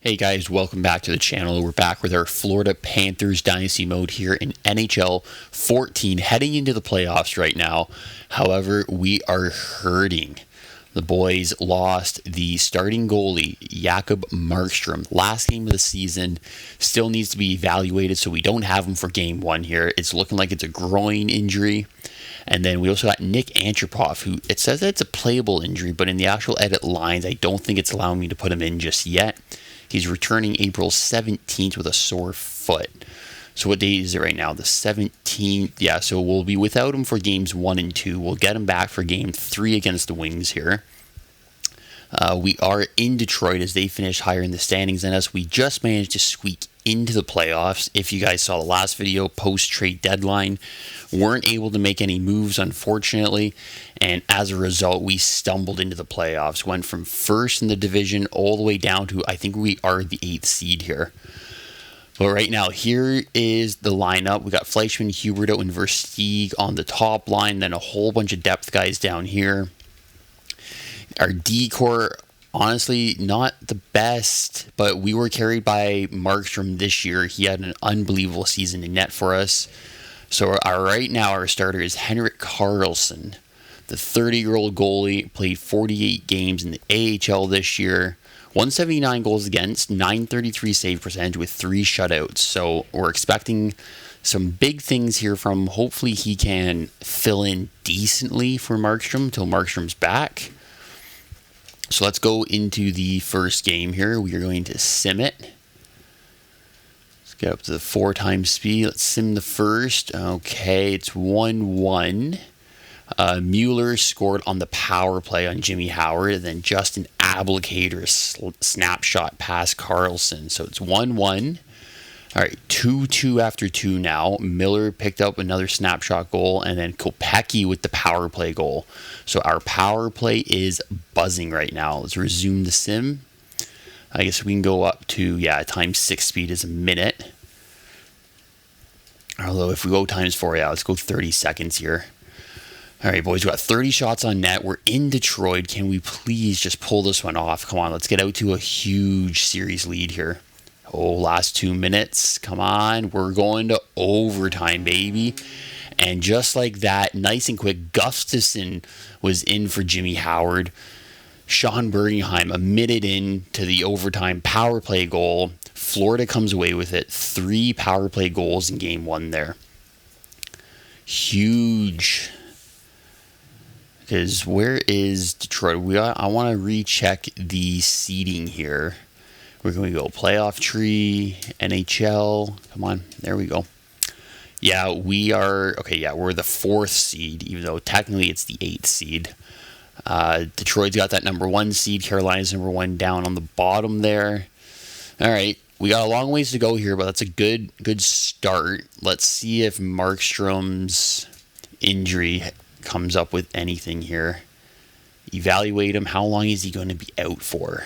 Hey guys, welcome back to the channel. We're back with our Florida Panthers Dynasty mode here in NHL 14, heading into the playoffs right now. However, we are hurting. The boys lost the starting goalie, Jakob Markstrom. Last game of the season, still needs to be evaluated, so we don't have him for game one here. It's looking like it's a groin injury. And then we also got Nick Antropov, who it says that it's a playable injury, but in the actual edit lines, I don't think it's allowing me to put him in just yet. He's returning April 17th with a sore foot. So what day is it right now? The 17th. Yeah, so we'll be without him for games 1 and 2. We'll get him back for game 3 against the Wings here. We are in Detroit as they finish higher in the standings than us. We just managed to squeak into the playoffs. If you guys saw the last video, post-trade deadline, weren't able to make any moves, unfortunately, and as a result, we stumbled into the playoffs. Went from first in the division all the way down to, I think we are the 8th seed here. But right now, here is the lineup. We got Fleischmann, Huberto, and Versteeg on the top line, then a whole bunch of depth guys down here. Our D-core, honestly, not the best, but we were carried by Markstrom this year. He had an unbelievable season in net for us. So right now, our starter is Henrik Karlsson. The 30-year-old goalie played 48 games in the AHL this year. 179 goals against, 933 save percentage with 3 shutouts. So we're expecting some big things here from him. Hopefully he can fill in decently for Markstrom until Markstrom's back. So let's go into the first game here. We are going to sim it. Let's get up to the 4 times speed. Let's sim the first. Okay, it's 1-1. Mueller scored on the power play on Jimmy Howard, and then Justin Abelkader snapshot past Karlsson. So it's 1-1. All right, 2-2 after 2 now. Miller picked up another snapshot goal, and then Kopecky with the power play goal. So our power play is buzzing right now. Let's resume the sim. I guess we can go up to, times 6 speed is a minute. Although if we go times 4, let's go 30 seconds here. All right, boys, we got 30 shots on net. We're in Detroit. Can we please just pull this one off? Come on, let's get out to a huge series lead here. Oh, last 2 minutes. Come on. We're going to overtime, baby. And just like that, nice and quick, Gustafsson was in for Jimmy Howard. Sean Bergenheim a minute in to the overtime power play goal. Florida comes away with it. 3 power play goals in game 1 there. Huge. Because where is Detroit? I want to recheck the seeding here. We're going to go playoff tree, NHL. Come on, there we go. Yeah, we are, we're the 4th seed, even though technically it's the 8th seed. Detroit's got that number 1 seed. Carolina's number 1 down on the bottom there. All right, we got a long ways to go here, but that's a good start. Let's see if Markstrom's injury comes up with anything here. Evaluate him. How long is he going to be out for?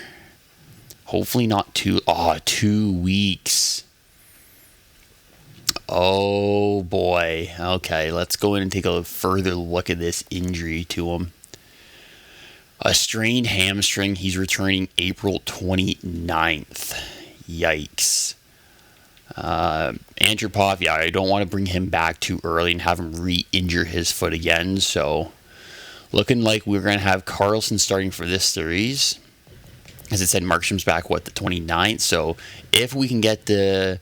Hopefully not 2 weeks. Oh boy. Okay, let's go in and take a further look at this injury to him. A strained hamstring. He's returning April 29th. Yikes. Antropov, I don't want to bring him back too early and have him re-injure his foot again. So looking like we're going to have Karlsson starting for this series. As I said, Markstrom's back, the 29th? So if we can get the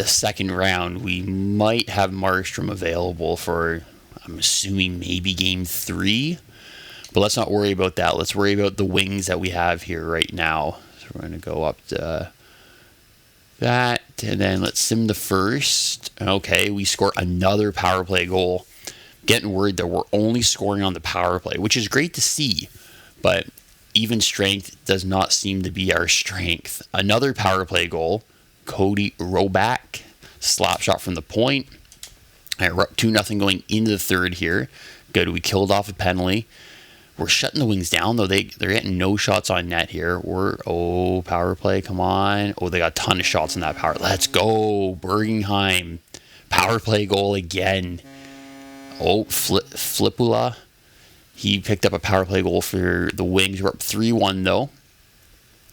second round, we might have Markstrom available for, I'm assuming, maybe game 3. But let's not worry about that. Let's worry about the Wings that we have here right now. So we're going to go up to that, and then let's sim the first. Okay, we score another power play goal. Getting worried that we're only scoring on the power play, which is great to see, but even strength does not seem to be our strength. Another power play goal. Cody Roback, slap shot from the point. All right, we're up 2-0 going into the third here. Good, we killed off a penalty. We're shutting the Wings down, though. They're getting no shots on net here. Power play, come on. Oh, they got a ton of shots in that power. Let's go, Bergenheim. Power play goal again. Oh, Flipula. He picked up a power play goal for the Wings. We're up 3-1, though.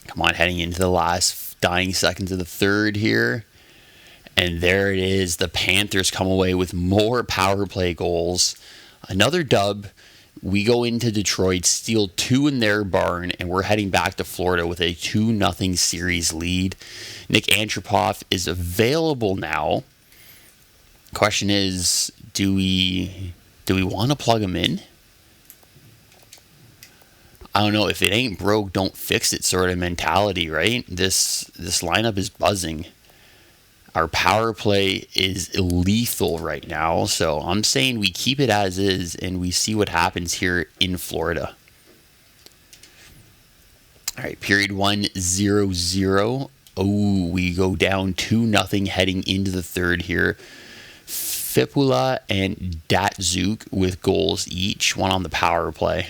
Come on, heading into the last dying seconds of the third here. And there it is. The Panthers come away with more power play goals. Another dub. We go into Detroit, steal 2 in their barn, and we're heading back to Florida with a 2-0 series lead. Nick Antropov is available now. Question is, do we want to plug him in? I don't know. If it ain't broke, don't fix it sort of mentality, right? This lineup is buzzing. Our power play is lethal right now, so I'm saying we keep it as is and we see what happens here in Florida. All right, period 1, 0-0. Oh, we go down 2-0 heading into the third here. Fipula and Datsuk with goals each, one on the power play.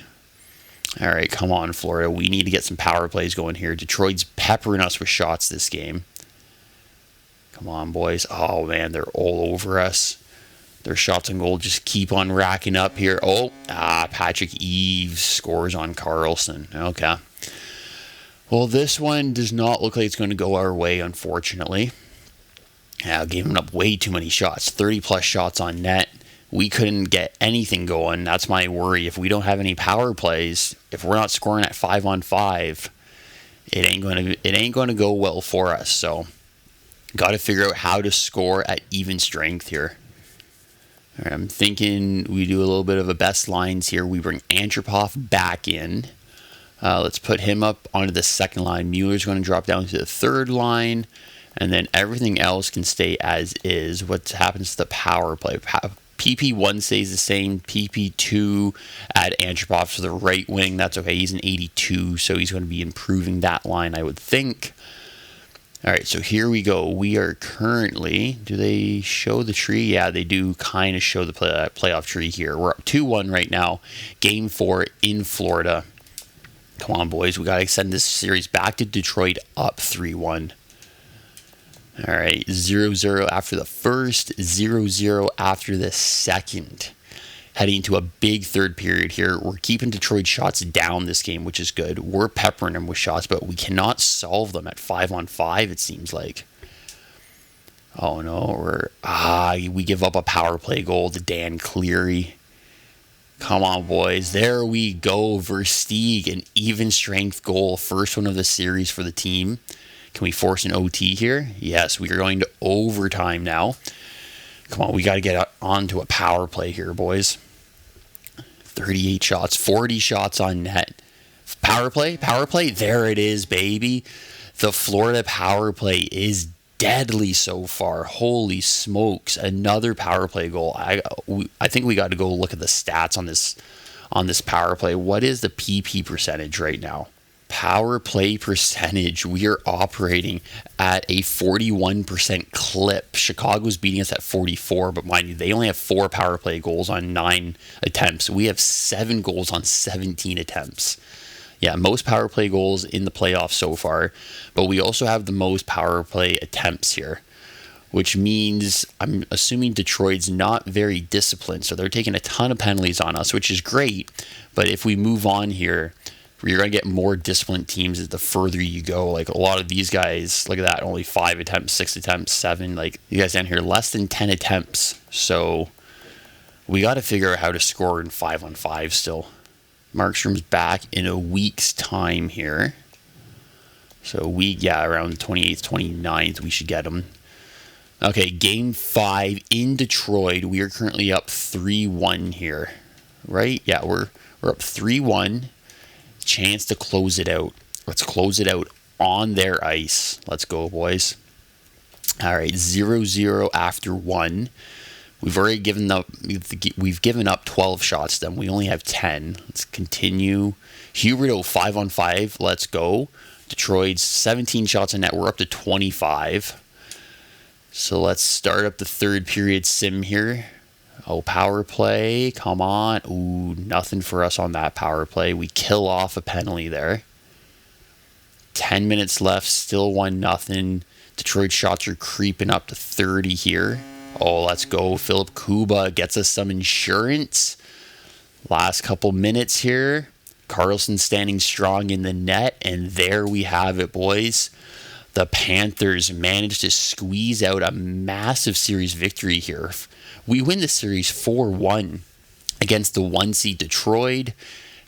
All right, come on, Florida. We need to get some power plays going here. Detroit's peppering us with shots this game. Come on, boys. Oh, man, they're all over us. Their shots on goal just keep on racking up here. Patrick Eaves scores on Carlson. Okay. Well, this one does not look like it's going to go our way, unfortunately. Giving up way too many shots. 30-plus shots on net. We couldn't get anything going. That's my worry. If we don't have any power plays, if we're not scoring at 5-on-5, it ain't going to go well for us. So, got to figure out how to score at even strength here. All right, I'm thinking we do a little bit of a best lines here. We bring Antropov back in. Let's put him up onto the second line. Mueller's going to drop down to the third line. And then everything else can stay as is. What happens to the power play? PP1 stays the same. PP2, add Antropov to the right wing. That's okay. He's an 82, so he's going to be improving that line, I would think. All right, so here we go. We are currently... Do they show the tree? Yeah, they do kind of show the playoff tree here. We're up 2-1 right now. Game 4 in Florida. Come on, boys. We got to send this series back to Detroit up 3-1. All right, 0-0 after the first, 0-0 after the second. Heading into a big third period here. We're keeping Detroit shots down this game, which is good. We're peppering them with shots, but we cannot solve them at 5-on-5, it seems like. Oh, no. We give up a power play goal to Dan Cleary. Come on, boys. There we go. Versteeg, an even strength goal. First one of the series for the team. Can we force an OT here? Yes, we are going to overtime now. Come on, we got to get onto a power play here, boys. 38 shots, 40 shots on net. Power play. There it is, baby. The Florida power play is deadly so far. Holy smokes. Another power play goal. I think we got to go look at the stats on this power play. What is the PP percentage right now? Power play percentage, we are operating at a 41% clip. Chicago's beating us at 44, but mind you, they only have 4 power play goals on 9 attempts. We have 7 goals on 17 attempts. Yeah, most power play goals in the playoffs so far, but we also have the most power play attempts here, which means I'm assuming Detroit's not very disciplined, so they're taking a ton of penalties on us, which is great, but if we move on here, you're going to get more disciplined teams as the further you go. Like a lot of these guys, look at that, only 5 attempts, 6 attempts, 7. Like you guys down here, less than 10 attempts. So we got to figure out how to score in 5-on-5 still. Markstrom's back in a week's time here. So around the 28th, 29th, we should get him. Okay, game 5 in Detroit. We are currently up 3-1 here, right? Yeah, we're up 3-1. Chance to close it out. Let's close it out on their ice. Let's go, boys. All right, 0-0 after 1. We've already given up 12 shots to them. We only have 10. Let's continue. Huberdeau 5-on-5. Let's go. Detroit's 17 shots on net. We're up to 25. So let's start up the third period sim here. Oh, power play. Come on. Ooh, nothing for us on that power play. We kill off a penalty there. 10 minutes left. Still 1-0. Detroit shots are creeping up to 30 here. Oh, let's go. Philip Kuba gets us some insurance. Last couple minutes here. Carlson standing strong in the net. And there we have it, boys. the Panthers managed to squeeze out a massive series victory here. We win the series 4-1 against the 1 seed Detroit.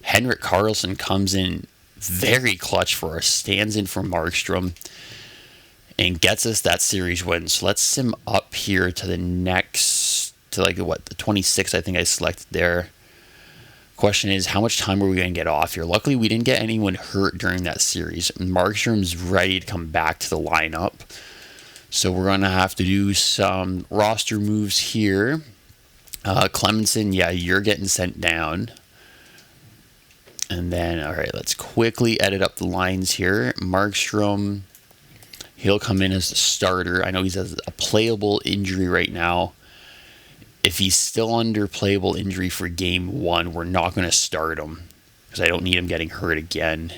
Henrik Karlsson comes in very clutch for us, stands in for Markstrom, and gets us that series win. So let's sim up here to the next, to the 26th I think I selected there. Question is, how much time are we going to get off here? Luckily, we didn't get anyone hurt during that series. Markstrom's ready to come back to the lineup. So we're going to have to do some roster moves here. Clemenson, yeah, you're getting sent down. And then, all right, let's quickly edit up the lines here. Markstrom, he'll come in as the starter. I know he's a playable injury right now. If he's still under playable injury for game 1, we're not going to start him because I don't need him getting hurt again.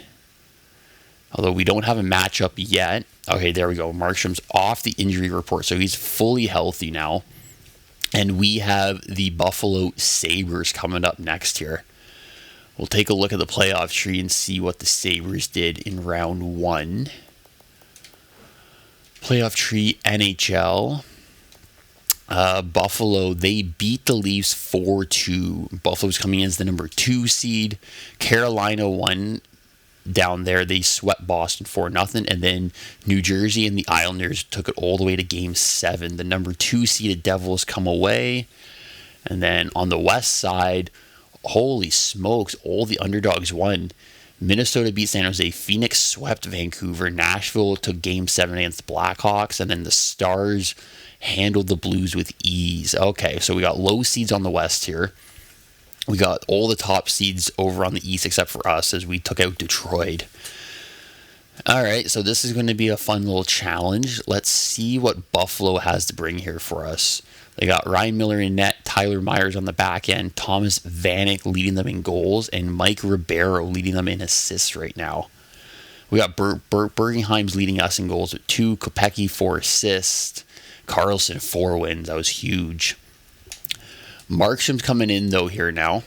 Although we don't have a matchup yet. Okay, there we go. Markstrom's off the injury report, so he's fully healthy now. And we have the Buffalo Sabres coming up next here. We'll take a look at the playoff tree and see what the Sabres did in round 1. Playoff tree NHL. Buffalo, they beat the Leafs 4-2. Buffalo's coming in as the number 2 seed. Carolina won down there. They swept Boston 4-0. And then New Jersey and the Islanders took it all the way to game 7. The number 2 seeded Devils come away. And then on the west side, holy smokes, all the underdogs won. Minnesota beat San Jose. Phoenix swept Vancouver. Nashville took game 7 against the Blackhawks. And then the Stars handled the Blues with ease. Okay, so we got low seeds on the west here. We got all the top seeds over on the east except for us as we took out Detroit. All right, so this is going to be a fun little challenge. Let's see what Buffalo has to bring here for us. They got Ryan Miller in net, Tyler Myers on the back end, Thomas Vanek leading them in goals, and Mike Ribeiro leading them in assists right now. We got Bergenheim's leading us in goals with 2, Kopecky 4 assists, Karlsson 4 wins. That was huge. Markstrom's coming in though here now.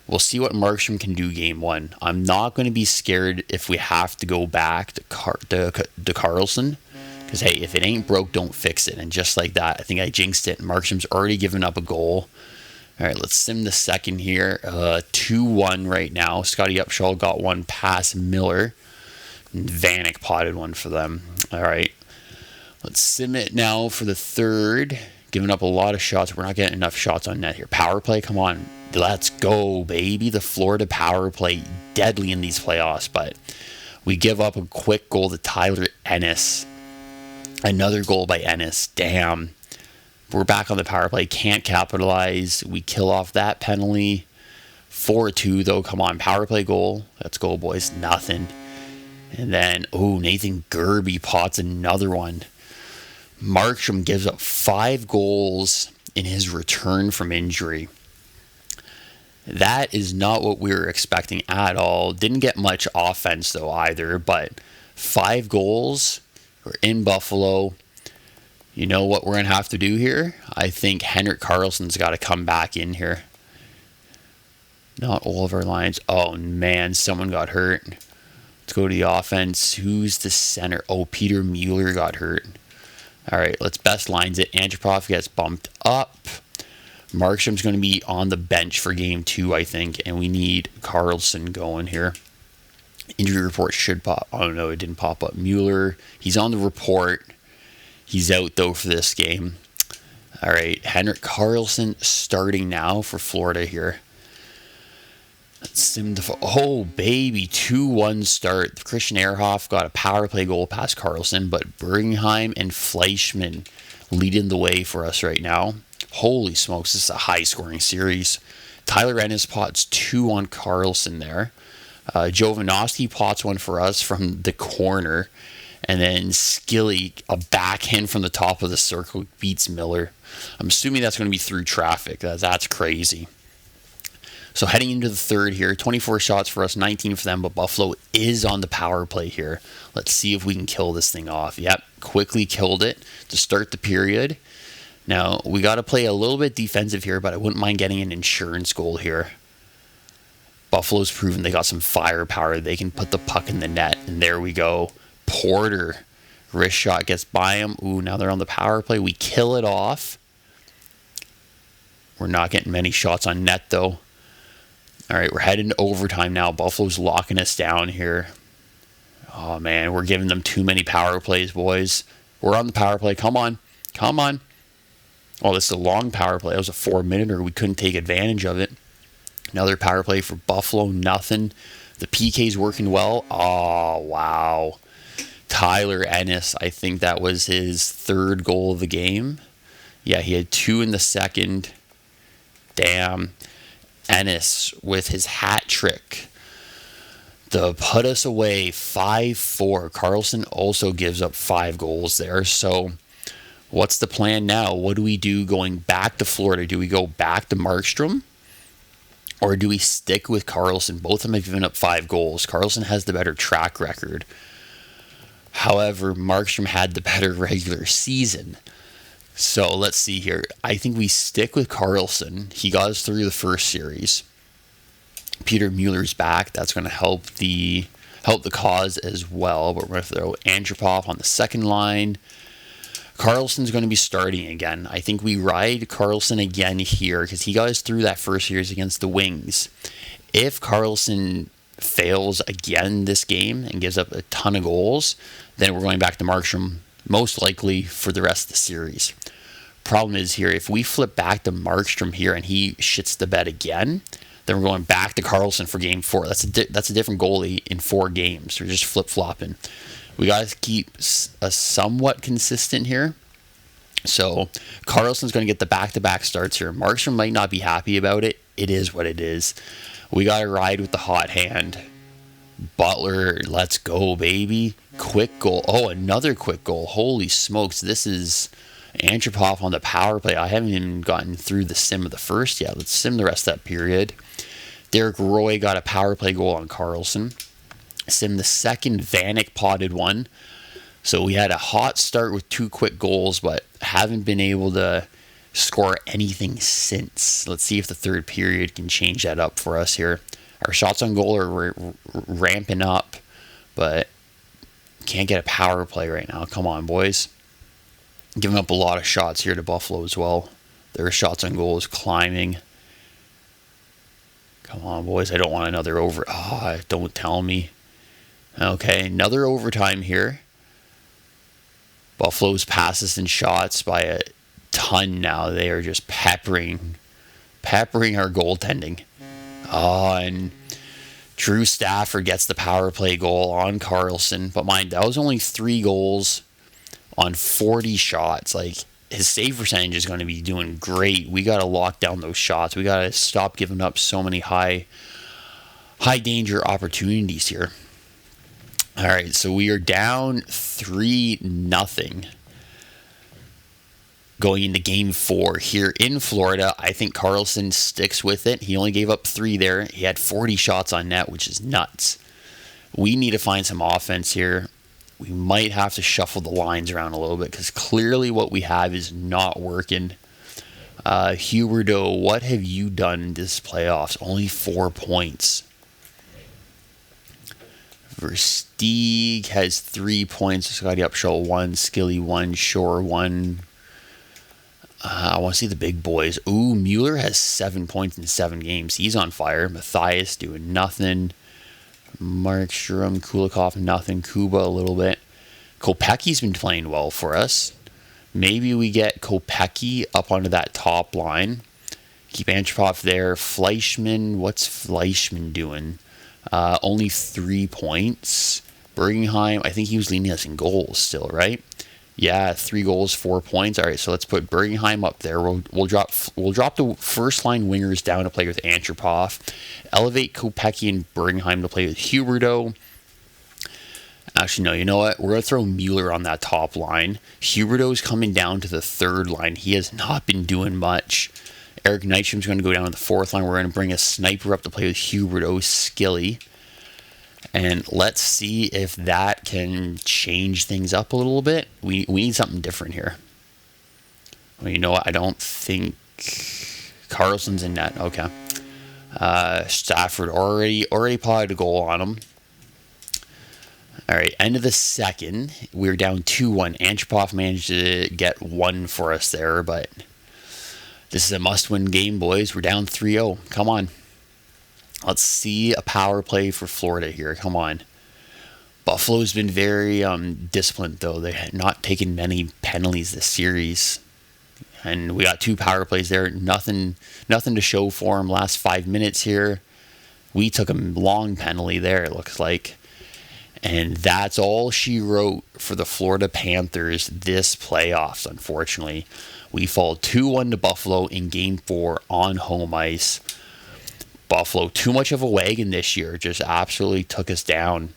We'll see what Markstrom can do game 1. I'm not going to be scared if we have to go back to Karlsson. Because, hey, if it ain't broke, don't fix it. And just like that, I think I jinxed it. Markstrom's already given up a goal. All right, let's sim the second here. 2-1 right now. Scotty Upshall got one past Miller. And Vanek potted one for them. All right. Let's sim it now for the third. Giving up a lot of shots. We're not getting enough shots on net here. Power play, come on. Let's go, baby. The Florida power play, deadly in these playoffs. But we give up a quick goal to Tyler Ennis. Another goal by Ennis. Damn. We're back on the power play. Can't capitalize. We kill off that penalty. 4-2, though. Come on. Power play goal. Let's go, boys. Nothing. And then, Nathan Gerby pots another one. Markstrom gives up 5 goals in his return from injury. That is not what we were expecting at all. Didn't get much offense, though, either. But 5 goals. We're in Buffalo. You know what we're going to have to do here? I think Henrik Karlsson's got to come back in here. Not all of our lines. Oh, man, someone got hurt. Let's go to the offense. Who's the center? Peter Mueller got hurt. All right, let's best lines it. Antropov gets bumped up. Markstrom's going to be on the bench for game 2, I think, and we need Karlsson going here. Injury report should pop. Oh, no, it didn't pop up. Mueller, he's on the report. He's out, though, for this game. All right, Henrik Karlsson starting now for Florida here. Baby, 2-1 start. Christian Ehrhoff got a power play goal past Karlsson, but Bergenheim and Fleischmann leading the way for us right now. Holy smokes, this is a high-scoring series. Tyler Ennis pots 2 on Karlsson there. Jovanovski pots one for us from the corner. And then Skilly, a backhand from the top of the circle, beats Miller. I'm assuming that's going to be through traffic. That's crazy. So heading into the third here, 24 shots for us, 19 for them, but Buffalo is on the power play here. Let's see if we can kill this thing off. Yep, quickly killed it to start the period. Now, we got to play a little bit defensive here, but I wouldn't mind getting an insurance goal here. Buffalo's proven they got some firepower. They can put the puck in the net, and there we go. Porter Wrist shot gets by him. Ooh, now they're on the power play. We kill it off. We're not getting many shots on net, though. All right, we're heading to overtime now. Buffalo's locking us down here. Oh, man, we're giving them too many power plays, boys. We're on the power play. Come on. Come on. Oh, this is a long power play. It was a 4-minute. We couldn't take advantage of it. Another power play for Buffalo. Nothing. The PK's working well. Oh, wow. Tyler Ennis, I think that was his third goal of the game. Yeah, he had 2 in the second. Damn. Ennis with his hat trick to put us away 5-4. Karlsson also gives up 5 goals there. So what's the plan now? What do we do going back to Florida? Do we go back to Markstrom? Or do we stick with Karlsson? Both of them have given up 5 goals. Karlsson has the better track record. However, Markstrom had the better regular season. So let's see here. I think we stick with Karlsson. He got us through the first series. Peter Mueller's back. That's going to help the cause as well. But we're going to throw Antropov on the second line. Karlsson's going to be starting again. I think we ride Karlsson again here because he got us through that first series against the Wings. If Karlsson fails again this game and gives up a ton of goals, then we're going back to Markstrom most likely for the rest of the series. Problem is here, if we flip back to Markstrom here and he shits the bed again, then we're going back to Karlsson for game 4. That's a different goalie in 4 games. We're just flip-flopping. We got to keep a somewhat consistent here. So Karlsson's going to get the back-to-back starts here. Markstrom might not be happy about it. It is what it is. We got to ride with the hot hand. Butler, let's go, baby. Quick goal. Oh, another quick goal. Holy smokes. This is Antropov on the power play. I haven't even gotten through the sim of the first yet. Let's sim the rest of that period. Derek Roy got a power play goal on Karlsson. Sim the second. Vanek potted one. So we had a hot start with 2 quick goals, but haven't been able to score anything since. Let's see if the third period can change that up for us here. Our shots on goal are ramping up, but can't get a power play right now. Come on, boys. Giving up a lot of shots here to Buffalo as well. Their shots on goal is climbing. Come on, boys. I don't want another over. Don't tell me. Okay, another overtime here. Buffalo's passes and shots by a ton now. They are just peppering our goaltending. And Drew Stafford gets the power play goal on Karlsson. But mind, that was only 3 goals on 40 shots. Like, his save percentage is going to be doing great. We got to lock down those shots. We got to stop giving up so many high danger opportunities here. All right, so we are down 3-0 going into game 4 here in Florida. I think Karlsson sticks with it. He only gave up 3 there. He had 40 shots on net, which is nuts. We need to find some offense here. We might have to shuffle the lines around a little bit because clearly what we have is not working. Huberdeau, what have you done in this playoffs? Only 4 points. Versteeg has 3 points. Scotty Upshall 1, Skilly 1, Shore 1. I want to see the big boys. Ooh, Mueller has 7 points in 7 games. He's on fire. Matthias doing nothing. Markstrom, Kulikov, nothing. Kuba a little bit. Kopecki's been playing well for us. Maybe we get Kopecky up onto that top line. Keep Antropov there. Fleischmann, what's Fleischmann doing? Only 3 points. Bergenheim, I think he was leading us in goals still, right? Yeah, 3 goals, 4 points. All right, so let's put Bergenheim up there. We'll drop the first line wingers down to play with Antropov. Elevate Kopecky and Bergenheim to play with Huberdeau. Actually, no, you know what? We're going to throw Mueller on that top line. Huberdeau's coming down to the third line. He has not been doing much. Eric Nystrom's going to go down to the fourth line. We're going to bring a sniper up to play with Huberdeau, Skilly. And let's see if that can change things up a little bit. We need something different here. Well, you know what? I don't think Karlsson's in net. Okay. Stafford already potted a goal on him. All right, end of the second. We're down 2-1. Antropov managed to get one for us there, but this is a must-win game, boys. We're down 3-0. Come on. Let's see a power play for Florida here. Come on. Buffalo's been very disciplined, though. They had not taken many penalties this series. And we got 2 power plays there. Nothing to show for them last 5 minutes here. We took a long penalty there, it looks like. And that's all she wrote for the Florida Panthers this playoffs, unfortunately. We fall 2-1 to Buffalo in Game 4 on home ice. Buffalo, too much of a wagon this year, just absolutely took us down.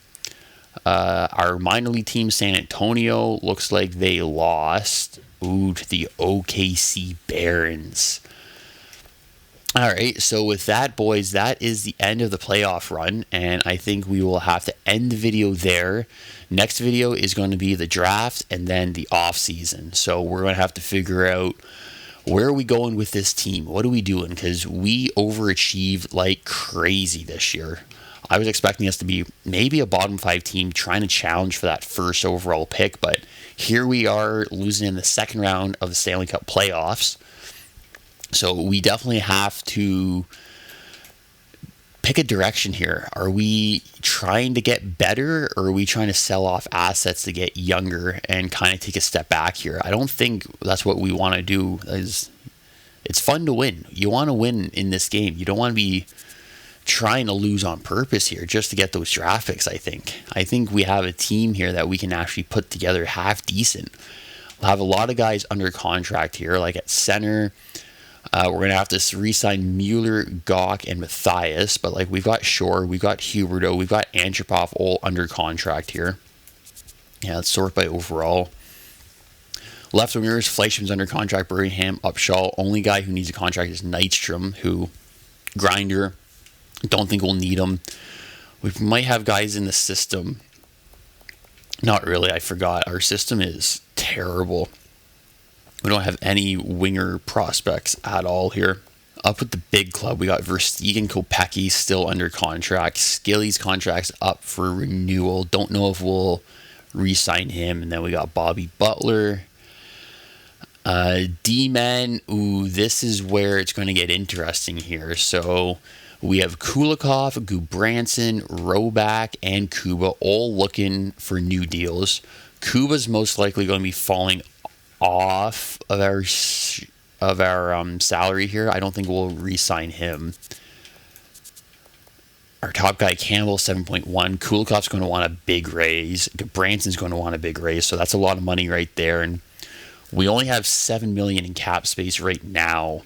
Our minor league team, San Antonio, looks like they lost to the OKC Barons. All right, so with that, boys, that is the end of the playoff run, and I think we will have to end the video there. Next video is going to be the draft and then the off season. So we're going to have to figure out where are we going with this team. What are we doing? Because we overachieved like crazy this year. I was expecting us to be maybe a bottom 5 team trying to challenge for that first overall pick, but here we are losing in the second round of the Stanley Cup playoffs. So we definitely have to pick a direction here. Are we trying to get better, or are we trying to sell off assets to get younger and kind of take a step back here? I don't think that's what we want to do. It's fun to win. You want to win in this game. You don't want to be trying to lose on purpose here just to get those draft picks, I think we have a team here that we can actually put together half decent. We'll have a lot of guys under contract here, like at center. We're going to have to re-sign Mueller, Gawk, and Matthias. But like we've got Shore, we've got Huberdeau, we've got Antropov all under contract here. Yeah, let's sort by overall. Left wingers, Fleischman's under contract, Birmingham, Upshaw. Only guy who needs a contract is Nystrom, who grinder. Don't think we'll need him. We might have guys in the system. Not really, I forgot. Our system is terrible. We don't have any winger prospects at all here. Up with the big club, we got Versteegen, Kopecky still under contract. Skilly's contract's up for renewal. Don't know if we'll re-sign him. And then we got Bobby Butler. D-men, this is where it's going to get interesting here. So we have Kulikov, Gudbranson, Roback, and Kuba all looking for new deals. Kuba's most likely going to be falling off of our salary here. I don't think we'll re-sign him. Our top guy, Campbell, 7.1. Kulikov's going to want a big raise. Branson's going to want a big raise. So that's a lot of money right there. And we only have $7 million in cap space right now.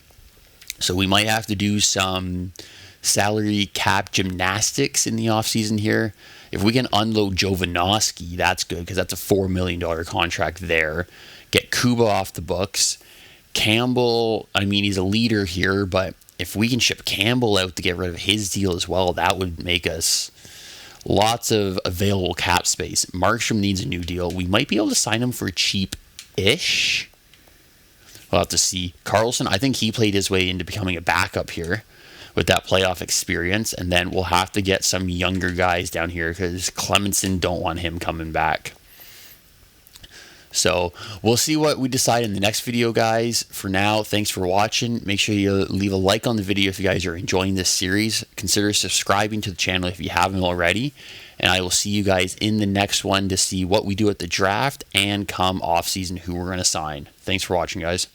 So we might have to do some salary cap gymnastics in the offseason here. If we can unload Jovanovski, that's good because that's a $4 million contract there. Get Kuba off the books. Campbell, I mean, he's a leader here, but if we can ship Campbell out to get rid of his deal as well, that would make us lots of available cap space. Markstrom needs a new deal. We might be able to sign him for cheap-ish. We'll have to see. Carlson, I think he played his way into becoming a backup here with that playoff experience, and then we'll have to get some younger guys down here because Clemenson don't want him coming back. So we'll see what we decide in the next video, guys. For now, thanks for watching. Make sure you leave a like on the video if you guys are enjoying this series. Consider subscribing to the channel if you haven't already. And I will see you guys in the next one to see what we do at the draft and come off season who we're going to sign. Thanks for watching, guys.